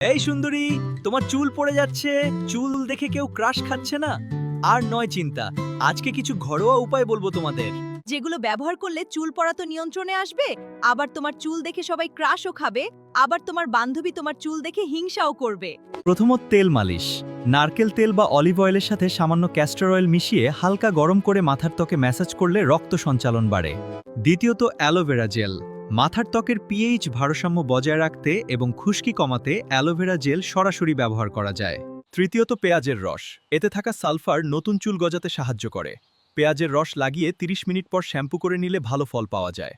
এই সুন্দরী, তোমার চুল পড়ে যাচ্ছে। চুল দেখে কেউ ক্রাশ খাচ্ছে না? আর নয় চিন্তা, আজকে কিছু ঘরোয়া উপায় বলবো তোমাদের। যেগুলো ব্যবহার করলে চুল পড়া তো নিয়ন্ত্রণে আসবে, আবার তোমার চুল দেখে সবাই ক্রাশও খাবে, আবার তোমার বান্ধবী তোমার চুল দেখে হিংসাও করবে। প্রথমত তেল মালিশ। নারকেল তেল বা অলিভ অয়েলের সাথে সামান্য ক্যাস্টর অয়েল মিশিয়ে হালকা গরম করে মাথার ত্বকে ম্যাসাজ করলে রক্ত সঞ্চালন বাড়ে। দ্বিতীয়ত অ্যালোভেরা জেল। মাথার ত্বকের পিএইচ ভারসাম্য বজায় রাখতে এবং খুশকি কমাতে অ্যালোভেরা জেল সরাসরি ব্যবহার করা যায়। তৃতীয়ত পেঁয়াজের রস। এতে থাকা সালফার নতুন চুল গজাতে সাহায্য করে। পেঁয়াজের রস লাগিয়ে 30 মিনিট পর শ্যাম্পু করে নিলে ভালো ফল পাওয়া যায়।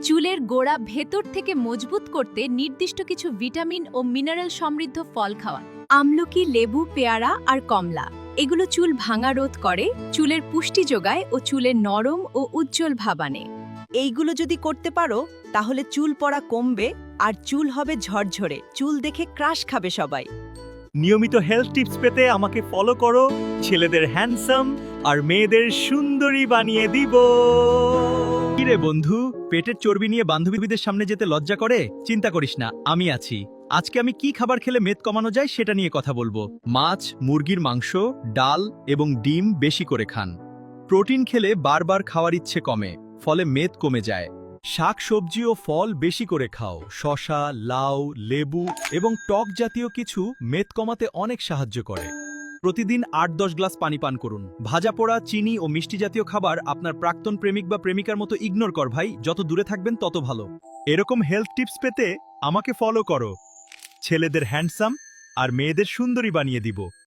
চুলের গোড়া ভেতর থেকে মজবুত করতে নির্দিষ্ট কিছু ভিটামিন ও মিনারেল সমৃদ্ধ ফল খাওয়া। আমলকি, লেবু, পেয়ারা আর কমলা এগুলো চুল ভাঙা রোধ করে, চুলের পুষ্টি যোগায় ও চুলের নরম ও উজ্জ্বল ভাব আনে। এইগুলো যদি করতে পারো তাহলে চুল পড়া কমবে আর চুল হবে ঝরঝরে, চুল দেখে ক্রাশ খাবে সবাই। নিয়মিত হেলথ টিপস পেতে আমাকে ফলো করো। ছেলেদের হ্যান্ডসাম আর মেয়েদের সুন্দরী বানিয়ে দিব। কিরে বন্ধু, পেটের চর্বি নিয়ে বান্ধবীদের সামনে যেতে লজ্জা করে? চিন্তা করিস না, আমি আছি। আজকে আমি কি খাবার খেলে মেদ কমানো যায় সেটা নিয়ে কথা বলবো। মাছ, মুরগির মাংস, ডাল এবং ডিম বেশি করে খান। প্রোটিন খেলে বারবার খাওয়ার ইচ্ছে কমে, ফলে মেদ কমে যায়। শাক সবজি ও ফল বেশি করে খাও। শসা, লাউ, লেবু এবং টক জাতীয় কিছু মেদ কমাতে অনেক সাহায্য করে। প্রতিদিন 8-10 গ্লাস পানি পান করুন। ভাজা পোড়া, চিনি ও মিষ্টি জাতীয় খাবার আপনার প্রাক্তন প্রেমিক বা প্রেমিকার মতো ইগনোর কর ভাই। যত দূরে থাকবেন তত ভালো। এরকম হেলথ টিপস পেতে আমাকে ফলো করো। ছেলেদের হ্যান্ডসাম আর মেয়েদের সুন্দরী বানিয়ে দিব।